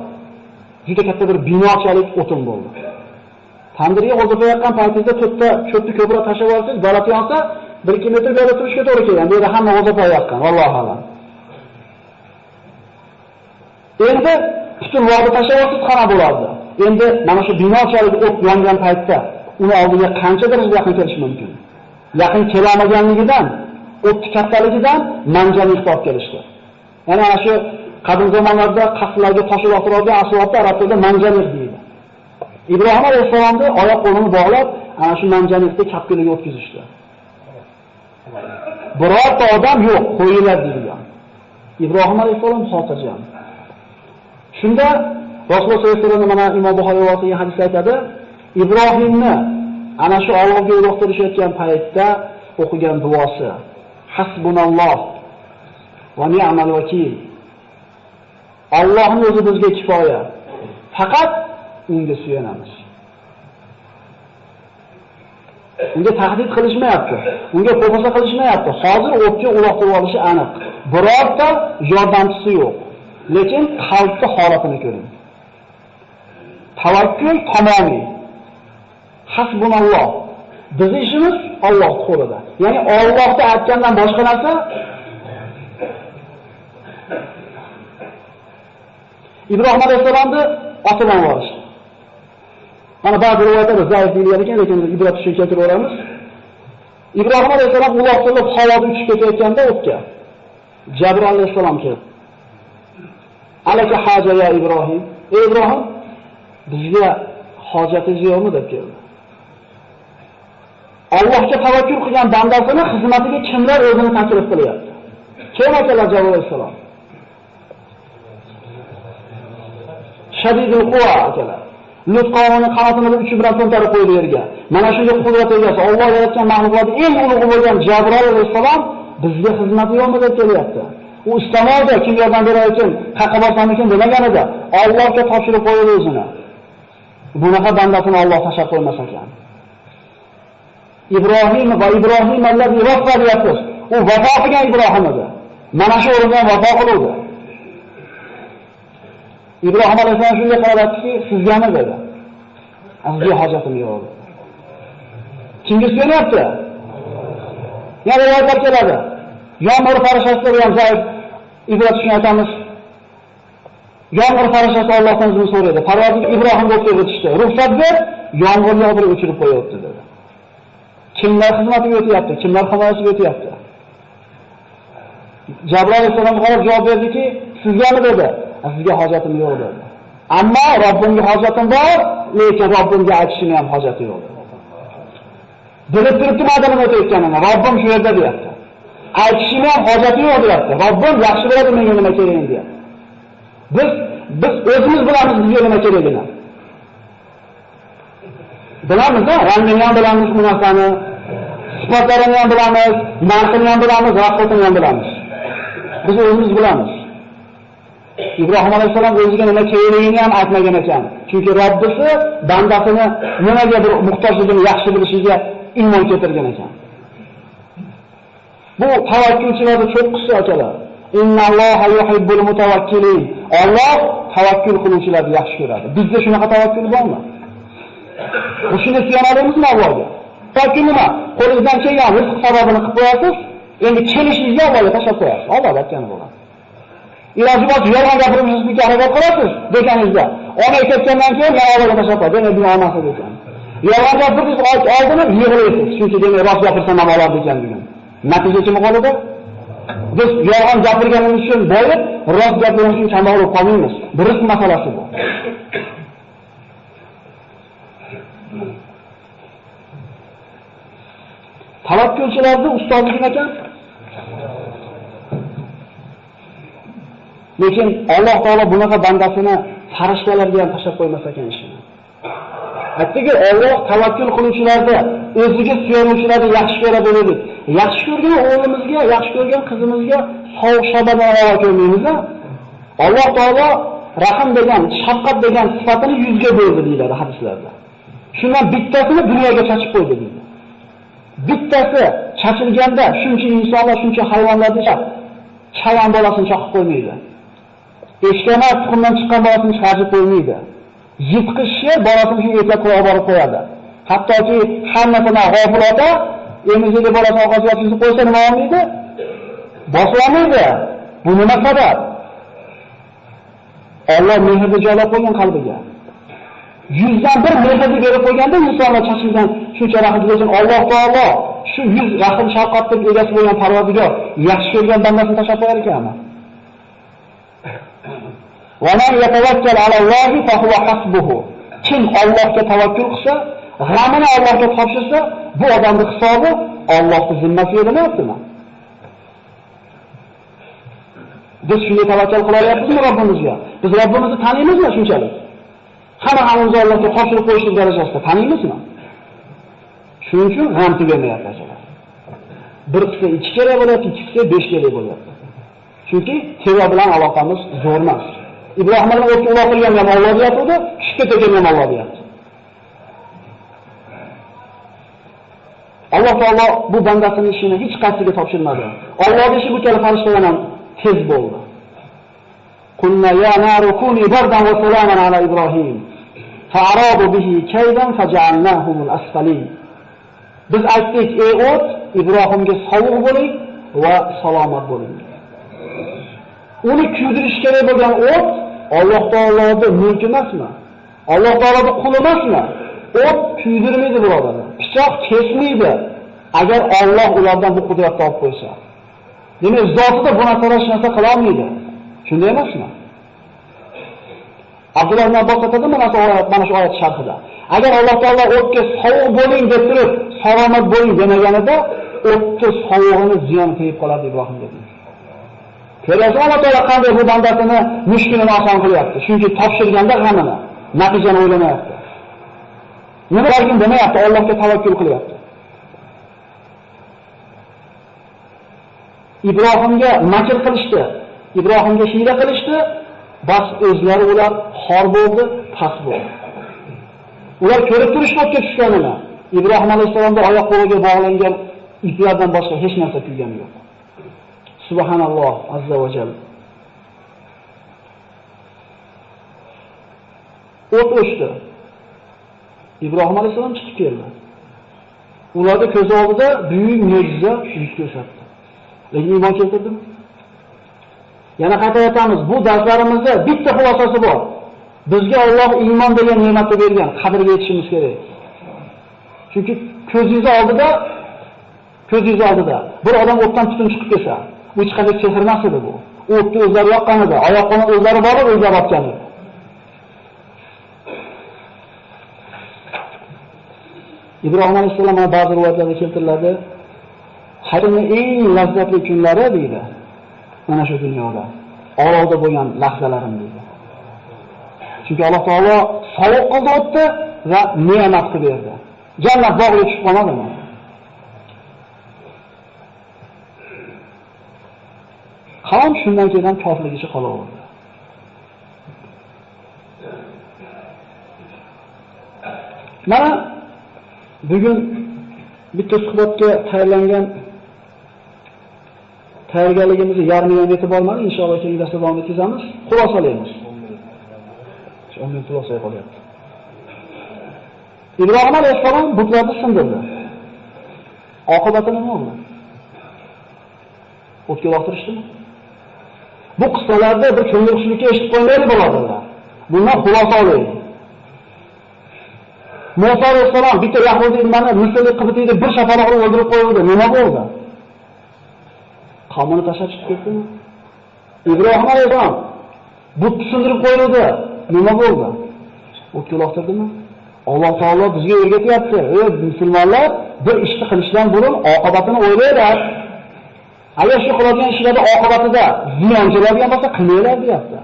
S1: Juda katta bir binochalik o'tin bo'ldi. Tandirga o'zib qo'ygan paytida cho'tni ko'proq tashlab olsangiz, balati yonsa, 1-2 metr joyda turishga to'g'ri kelgan. Bu yerda hamma g'o'za qo'yayotgan, vallohu alam. Endi butun vodi tashlab qana bo'lardi. Endi mana shu binochalik o't yongan paytda uni oldiga qancha darajada yaqin kelish mumkin? Yaqin kelamaganligidan, o't kattaligidan manjani hisob kelishdi. Ya'ni ana shu qadim zamonlarda qasrlarga toshib o'tiradigan asvotda arab tilida manjaniq deydi. Ibrohim alayhisolamni oyoq qo'lini bog'lab, ana shu manjaniqni kapkiliga o'tkazishdi. Birorta odam yo'q, qo'yinglar deyilgan. Ibrohim alayhisolam xotirjam. Shunda Rasululloh sollallohu alayhi vasallam mana Imom Buxoriy rivoyat qilgan hadisda aytadi, Ibrohimni ana shu Allohga uloqtirishayotgan paytda o'qigan duosi: Hasbunalloh va ni'mal vakil. Allohning o'zi bizga kifoya. Faqat unga suyanamiz. Unga tahdid qilishmayapti. Unga qo'rqsa qilishmayapti. Hozir o'tga uloqtirib olishi aniq. Birorta yordamchisi yo'q. Lekin qalbni holatini ko'ring. Tavakkul tamomiy. Hasbunalloh. Bizning ishimiz Alloh qo'lida. Ya'ni Allohga aytgandan boshqa narsa Ibrohim alayhisolamni otidan borishdi. Mana ba'zi rivoyatlarda zaif deyilgan ekan, lekin ibrat uchun keltiraveramiz. Ibrohim alayhisolam uloqtirib havoda uchib ketayotganda o'tga Jabril alayhisolam keldi. Alaka haja ya Ibrohim. Ey Ibrohim, bizga hojatingiz yo'qmi deb keldi. Allohga tavakkul qilgan bandasini xizmatiga kimlar o'zini taklif qilyapti? Kim akalar Jabril alayhisolam? Shadidul quva akalar. Lut qavmining qanotini uchi bilan to'ntarib qo'ydi yerga. Mana shunga qudrat egasi Alloh yaratgan mahluqotning eng ulug'i bo'lgan Jabril alayhisolam bizga xizmati yo'qmi deb kelyapti. U istamoqda kim yordam berar ekan, qayerga borsam ekan demagan edi. Allohga topshirib qo'ydi o'zini. Bunaqa bandasini Alloh tashlab qo'ymas ekan. Ibrohim va Ibrohim allazi vafo deyapsiz. U vafo qilgan Ibrohim edi. Mana shu o'rindan vafo qildi. Ibrohim alayhisolam shunday qarabki, sizgami dedi. Sizga hojatim yo'q. Kimga so'rayapti? Yana rivoyatlar keladi. Yomg'ir farishtalari ham zaif ibrat uchun aytamiz. Yomg'ir farishtalari Allohdan izn so'raydi. Parvardigor Ibrohimga o'tib ruxsat ber, yomg'ir yog'dirib o'chirib qo'yapti dedi. Kimlar xizmatiga o'tyapti? Kimlar himoyasiga o'tyapti? Jabril alayhisolam javob berdiki, sizgami dedi. Sizga hojatim yo'q dedi. Ammo Robbimga hojatim bor, lekin Robbimga aytishim ham hojati yo'q. Bilib turibdi madalini o'tayotganini, Robbim shu yerda deyapti. Aytishim ham hojati yo'q deyapti. Robbim yaxshi biladi menga nima kerakligini deyapti. Biz o'zimiz bilamiz bizga nima kerakligini. Bilamiz-a? Rangini ham bilamiz bu narsani, sifatlarini ham bilamiz, narxini ham bilamiz, rahmatini ham bilamiz. Biz o'zimiz bilamiz. Ibrohim alayhisolam o'ziga nima kerakligini ham aytmagan ekan. Chunki Robbisi bandasini nimaga bir muhtojligini yaxshi bilishiga iymon keltirgan ekan. Bu tavakkulchilarning cho'qqisi akalar. Innalloha yuhibbul mutawakkilin. Alloh tavakkul qiluvchilarni yaxshi ko'radi. Bizda shunaqa tavakkul bormi? Shuni suyanadimizmi Allohga? Tavakkul nima? Qo'lingizdan kelgan rizq sababini qilib qo'yasiz, endi kelishingizga Allohga tashlab qo'yasiz. Alloh aytgani bo'ladi. Iloji boricha yolg'on gapirishga harakat qilasiz do'koningizda. Olmay ketgandan keyin yana Allohga tashlab qo'yasiz. Demak, bu olmasa ekan. Yolg'on gapiringiz oldini yig'laysiz. Chunki demak rost gapirsam ham oladi ekan degan. Natija kim qoladi? Biz yolg'on gapirganimiz uchun boyib, rost gapirganimiz uchun kambag'al bo'lib qolmaymiz. Bir rizq masalasi bu. Tavakkulchilarning ustozi kim ekan? Lekin Alloh taolo bunaqa bandasini farishtalarga ham tashlab qo'ymas ekan ishini. Aytdiki, Alloh tavakkul qiluvchilarni, o'ziga suyanuvchilarni yaxshi ko'radi dedi. Yaxshi ko'rgan o'g'limizga, yaxshi ko'rgan qizimizga sovuq shabadan aro ko'rmaymiz-a? Alloh taolo rahim degan, shafqat degan sifatini yuzga bo'ldi deyiladi hadislarda. Shundan bittasini dunyoga chachib qo'ydi deydi. Bittasi chachilganda shuncha insonlar, shuncha hayvonlarni chayon bolasini chaqib qo'ymaydi. Eshkana tuxumdan chiqqan bolasini chiqarib qo'ymaydi. Yitqish sher bolasini shu etlab qo'yib borib qo'yadi. Hattoki hammasini g'ofil ota Emizikli bolasini orqasiga yotqizib qo'ysa nima olmaydi? Bosib olmaydi. Bu nima sabab? Alloh mehrni joylab qo'ygan qalbiga. 100dan bir mehrni berib qo'yganda insonlar chachilgan shuncha rahmat uchun Alloh taolo shu 100 rahm shafqatning egasi bo'lgan Parvardigor yaxshi ko'rgan bandasini tashlab qo'yar ekanmi? Va man yatawakkal alallohi fa huwa hasbuhu. Kim Allohga tavakkul qilsa, g'amini Allohga topshirsa, bu odamning hisobi Allohning zimmasiga emasmi? Biz shunga tavakkal qilyapmizmi Robbimizga? Biz Robbimizni taniymizmi shunchalik? Hammamiz Allohga topshirib qo'yishlik darajasida taniymizmi? Shuning uchun g'am tugamayapti asallar. Bir qilsa 2 kerak bo'lyapti, 2 qilsa 5 kerak bo'lyapti. Chunki Teva bilan aloqamiz zo'r emas. Ibrohim bilan o'tga uloqilgan ham Alloh deyapti, tushga tegan ham Alloh deyapti. Alloh taolo bu bandasining ishini hech qaysiga topshirmadi. Allohning ishi bu kabi farishtalar ham tez bo'ldi. Qulna ya naru kuni bardan va salaman ala Ibrohim. Fa'aradu bihi kaydan faj'alnahum al-asfalin. Biz aytdik, ey o't, Ibrohimga sovuq bo'ling va salomat bo'ling. Uni kuydirish kerak bo'lgan o't Alloh taoloning mulki emasmi? Alloh taoloning quli emasmi? O't kuydirmaydi birodarlar. Pichoq kesmaydi. Agar Alloh ulardan bu qudratni olib qo'ysa. Demak, zotida bu narsa qila olmaydi. Shunday emasmi? Abdulloh ibn Abbos aytadi, mana shu oyat sharhida. Agar Alloh taolo o'tga sovuq bo'ling deb turib, salomat bo'ling demaganida, o'tni sovug'ini ziyon qilib qoladi Ibrohimga deydi. Ko'rasiz, Alloh taolo qanday bu bandasini mushkulini oson qilyapti. Chunki topshirganda g'amini, natijani o'ylamayapti. Nimalarga demayapti, Allohga tavakkul qilyapti. Ibrohimga makr qilishdi, Ibrohimga hiyla qilishdi, bas o'zlari ular xor bo'ldi, past bo'ldi. Ular ko'rib turishdi o'tga tushganini. Ibrohim alayhisolamning oyoq qo'liga bog'langan iplardan boshqa hech narsa kuygani yo'q. Subhanalloh azza va jalla. O't o'chdi. Ibrohim alayhisolam chiqib keldi. Ularga ko'z oldida buyuk mo'jiza yuz ko'rsatdi. Lekin iymon keltirdimi? Yana qaytayotamiz, bu darslarimizda bitta xulosasi bor. Bizga Alloh iymon degan ne'matni bergan, qadriga yetishimiz kerak. Chunki ko'zingiz oldida bir odam o'tdan tutun chiqib kelsa, bu hech qanday sehr emas edi bu. O'tni o'zlari yoqqanida, oyoqlarni o'zlari borib o'zlari otgan edi. Ibrohim alayhisolam ba'zi rivoyatlarda keltiriladi, hayotning eng lazzatli kunlari deydi. Mana shu dunyoda olovda bo'lgan lahzalarim deydi. Chunki Alloh taolo sovuq qildi o'tdi va ne'mat qilib berdi. Jannat bog'iga tushib qolmadimi? Qavm shundan keyin kofirligicha qolaverdi. Mana bugun bitta suhbatga tayyorgarligimizni yarmiga yetib bormadi. Inshaalloh keyingi darsda davom etamiz. Xulosalaymiz. 10 minut xulosaya qolyapti. Ibrohim alayhisalom butlarni sindirdi. Oqibati nima bo'ldi? O'tga uloqtirishdimi? Bu qissalarda bir ko'ngilxushlikka eshitib qo'ymaydi birodarlar. Bundan xulosa olaylik. Musa alayhisalom bitta Yahudiy nimani Misrlik qibtiyni bir shapaloq bilan o'ldirib qo'ydi. Nima bo'ldi? Qavmini tashlab chiqib ketdimi? Ibrohim alayhisalom butni sindirib qo'ydi. Nima bo'ldi? O'tga uloqtirdimi? Alloh taolo bizga o'rgatyapti. Ey musulmonlar, bir ishni qilishdan burun oqibatini o'ylaylar. Agar shu qiladigan ishlarda oqibatida ziyon keladigan bo'lsa, qilmanglar deyapti.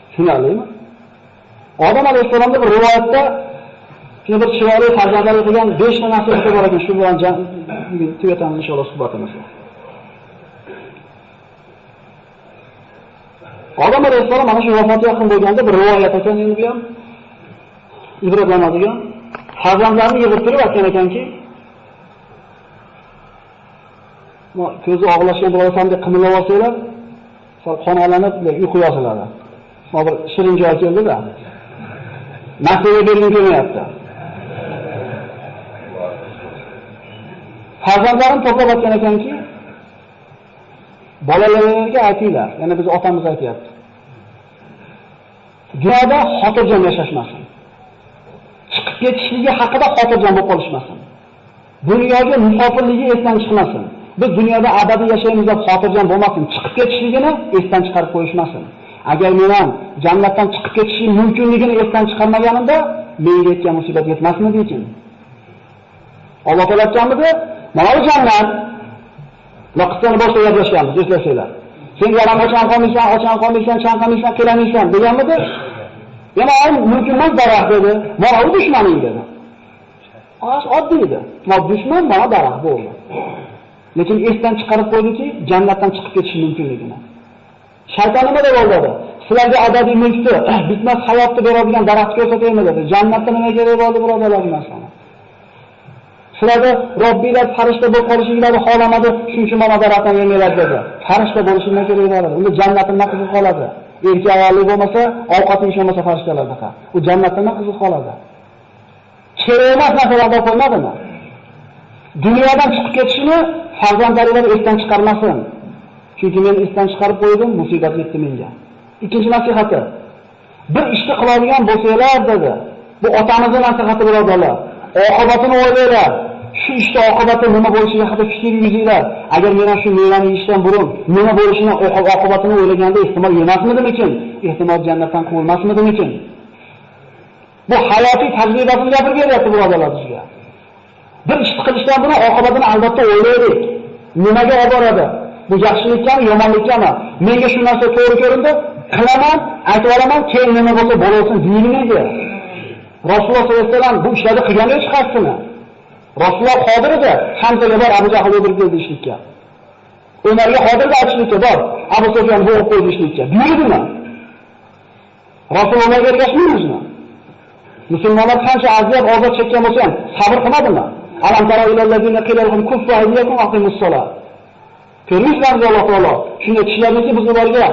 S1: Tushunarlimi? Odam alayhisolamning bir rivoyatda shuna bir chiroyli farzandlar qilgan 5 ta narsa bor ekan. Shu bilan bugun tugatamiz inshaalloh suhbatimizni. Odam alayhisolam mana shu vafotiga yaqin bo'lganda bir rivoyat ekan, endi bu ham ibratlanadigan. Farzandlarni yig'ib turib aytgan ekanki, ko'zi og'lashgan birovsan deb qimillab olsanglar, sal qonlanib uyqu yosiladi. Mana bir shirin joy keldi-da. Mas'uliyat bergim kelmayapti. Farzandlarim to'plab aytgan ekanki, bolalaringizga aytinglar, yana biz otamiz aytayapti. Dunyoda xotirjam yashashmasin. Chiqib ketishligi haqida xotirjam bo'lib qolishmasin. Dunyoga musofirligi esdan chiqmasin. Biz dunyoda abadiy yashaymiz deb xotirjam bo'lmasin. Chiqib ketishligini esdan chiqarib qo'yishmasin. Agar men ham jannatdan chiqib ketishim mumkinligini esdan chiqarmaganimda, menga yetgan musibat yetmasmidi ekan? Alloh taolo aytganmidi? Mana bu jannat. Vaqtni boshqa gaplashganmiz, eslasanglar. Sen yaram qachon qolmaysan, chanqamaysan, kelamaysan deganmidi? Yana mumkin emas daraxt dedi. Mana u dushmaning dedi. Oddiy edi. Mana dushman, mana daraxt bo'ldi. Lekin esdan chiqarib qo'ydiki, jannatdan chiqib ketish mumkinligini. Shayton nima deb o'yladi? Sizlarga abadiy mulkni, bitmas hayotni beradigan daraxt ko'rsataymi dedi. Jannatda nima kerak bo'ldi birodarlar bu narsani? Sizlarda Robbinglar farishta bo'lib qolishingizni xohlamadi, shuning uchun mana daraxtdan yemanglar dedi. Farishta bo'lishinglar kerak bo'ladi. Unda jannatda nima qiziq qoladi? Erkak ayollik bo'lmasa, ovqat yeyish bo'lmasa farishtalardaqa. U jannatda nima qiziq qoladi? Kerak emas narsalardan qo'ymadimi? Dunyodan chiqib ketishini farzandlaringlar esdan chiqarmasin. Chunki men esdan chiqarib qo'ydim, musibat yetdi menga. Ikkinchi nasihati. Bir ishni qiladigan bo'lsanglar dedi. Bu otamizning nasihati birodarlar. Oqibatini o'ylaylar. Shu ishda oqibati nima bo'lishiga haqida fikr yuringlar. Agar men shu mevani yeyishdan burun nima bo'lishini oqibatini o'ylaganda ehtimol yemasmidim? Ehtimol jannatdan quvilmasmidim? Bu hayotiy tajribasini gapirib beryapti birodarlar bizga. Bir ishni qilishdan burun oqibatini albatta o'ylaylik. Nimaga olib boradi? Bu yaxshilikmi, yomonlikmi? Menga shu narsa to'g'ri ko'rindi, qilaman, aytib olaman, keyin nima bo'lsa bo'lasin deyilmaydi. Rasululloh sollallohu alayhi vasallam bu ishlarni qilgani hech qaysini. Rasululloh qodir edi, Hamzaga bor Abu Jahl o'ldirib keldi ishlikka. Umarga qodir aytishlikka bor, Abu Sufyon bo'g'ib qo'ydi ishlikka. Buyurdimi? Rasulullohga ergashmaymizmi? Musulmonlar qancha aziyat, ozor chekkan bo'lsa ham sabr qilmadimi? Alam tara ilallazina qilahum kuffa aydiyakum aqimus solat. Ko'rmishlarmi Alloh taolo? Shunday kishilarniki biz ularga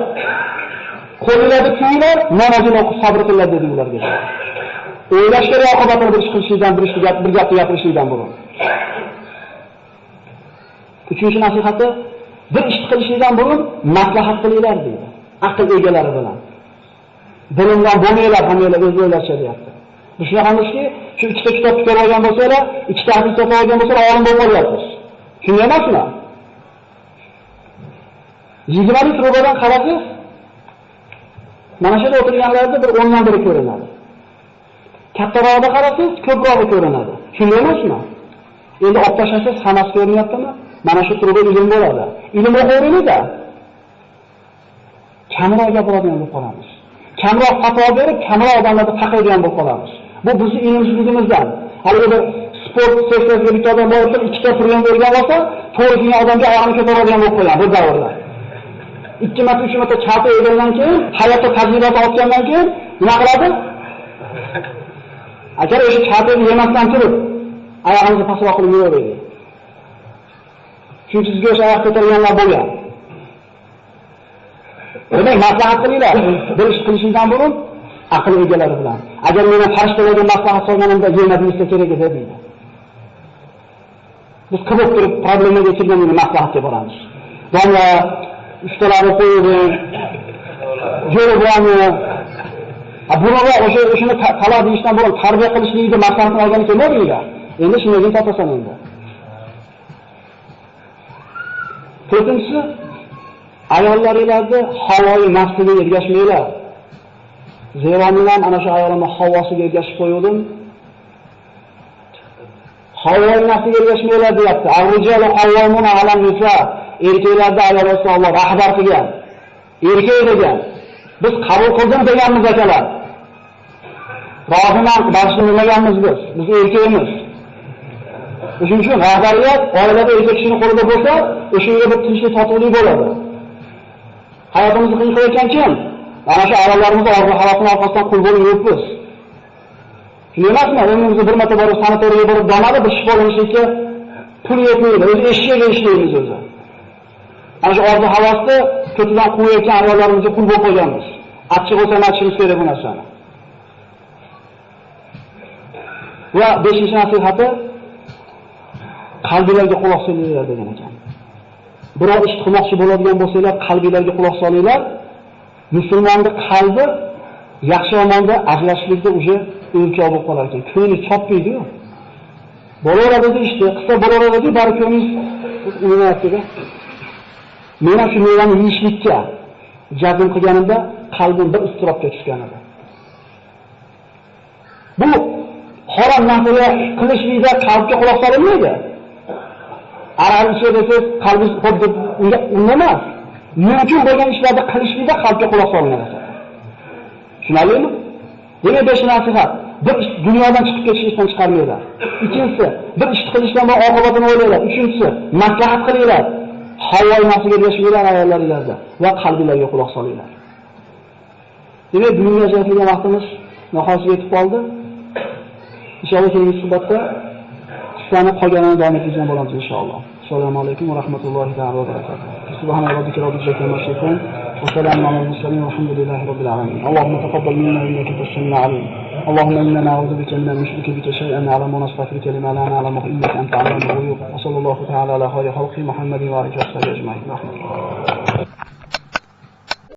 S1: qo'llarni kiyinglar, namozini o'qib sabr qilinglar dedi ularga. O'ylash kerak oqibatini bir ish qilishdan, bir gapni gapirishdan burun. Uchinchi nasihati, bir ish qilishdan burun maslahat qilinglar deydi. Aql egalari bilan. Bilimdan bo'lmanglar, hammalar o'z o'ylashcha deyapti. Bu shunaqamizki, shu ikkita kitob ko'rib olgan bo'lsalar, ikkita hadis topib olgan bo'lsalar, olim bo'lib qolyapmiz. Shunday emasmi? 20 litr ro'badan qarasangiz, mana shu yerda o'tirganlarda bir 10 dan biri ko'rinadi. Kattarog'iga qarasangiz, ko'prog'i ko'rinadi. Shunday emasmi? Endi olib tashlasangiz, hammasi ko'rinyaptimi? Mana shu turda ilm bo'ladi. Ilm o'qiymiz-da. Kamroq gapiradigan bo'lib qolamiz. Kamroq fatvo berib, kamroq odamlarni taqaydigan bo'lib qolamiz. Bu bizning ilmsizligimizdan. Hali bir sport sektoriga bitta odam borib, ikkita pulni bergan bo'lsa, to'g'ri kelgan odamga oyog'ini ko'taradigan bo'lib qo'ygan bu davrda. 2 marta 3 marta chapa yegandan keyin, hayotda tajriba olgandan keyin nima qiladi? Agar o'sha chapani yemasdan turib, oyog'ingizni pastroq qilib yuraveradi. Chunki sizga o'sha oyoq ko'targanlar bo'lgan. Demak, maslahat qilinglar. Bir ish qilishingdan burun aql egalari bilan. Agar meni farishtalarga maslahat solganimda yemadingizsa kerak edi deydi. Biz qilib turib problemaga kirganini maslahatga boramiz. Domla ustalarni qo'ying, yo'li bormi? Bunaqa o'shani talab deyishdan burun tarbiya qilishlikni maslahatini olgani kelmadinglar. Endi shunga topasan endi. To'rtinchisi, ayollaringizga havoyi nafsiga ergashmanglar. Zero men ham ana shu ayolimni havosiga ergashib qo'ydim. Havoyi nafsiga ergashmanglar deyapti. Ar-rijalu qawwamuna 'alan nisa. Erkaklarda ayol Rasululloh rahbar qilgan. Erkak degan. Biz qabul qildim deganmiz akalar. Roziman bashlanmaganmiz biz. Biz erkakmiz. Shuning uchun rahbariyat oilada erkak kishining qo'lida bo'lsa, o'shaga bir tinchlik totuvlik bo'ladi. Hayotimizni qiyin qilayotgan kim? Mana shu ayollarimiz orzu havosini orqasidan qul bo'lib yuribmiz. Shunday emasmi? O'zimizni bir marta borib sanatoriyaga borib donadi, bir shifolanishga pul yetmaydi. O'zi eshikka ishlaymiz o'zi. Ana shu orzu havosni ko'tidan qo'yayotgan ayollarimizga qul bo'lib qo'yganmiz. Achchiq bo'lsa aytishimiz kerak bu narsani. Va 5-nasihati, qalbingizga quloq solinglar degan ekan. Biror ish qilmoqchi bo'ladigan bo'lsanglar, qalbingizga quloq solinglar. Musulmonning qalbi yaxshi yomonda ajrashishlikda uje o'lchov bo'lib qolar ekan. Ko'ngli chopmaydi-ku. Bo'laveradi ishda, qilsa bo'laveradi, bari ko'nglingiz o'ynayapti-da. Mena shu mevani yeyishlikka jazm qilganimda qalbim bir iztirobga tushgan edi. Bu harom narsaga qilishlikda qalbga quloq solinmaydi. Arar ichidasiz qalbingiz xuddi unga emas. Mumkin bo'lgan ishlarni qilishlikda qalbga quloq solinadi. Tushunarlimi? Yana besh nasihat. Bir ish dunyodan chiqib ketishdan chiqarmaydi. Ikkinchisi, bir ish qilishdan va oqibatini o'ylaylar. Uchinchisi, maslahat qilinglar. Havoy nafsiga erishinglar ayollaringizga va qalbingizga quloq solinglar. Demak, bugungi ajratilgan vaqtimiz nihoyasiga yetib qoldi. Inshaalloh keyingi suhbatda qissani qolganini davom ettirgan bo'lamiz inshaalloh. Assalomu alaykum va rahmatullohi va barakatuh. Subhana robbika robbil izzati amma yasifun va salamun alal mursalin walhamdulillahi robbil alamin. Allohumma taqabbal minna innaka antas samiul alim. Allahumma inna na'udzu bika min an-nushrika bika shay'an na'lamu wa nastaghfiruka lima la na'lamu innaka antal alimul ghuyub. Wa sallallahu ta'ala ala khayri khalqi Muhammadin wa alihi wa sahbihi ajma'in.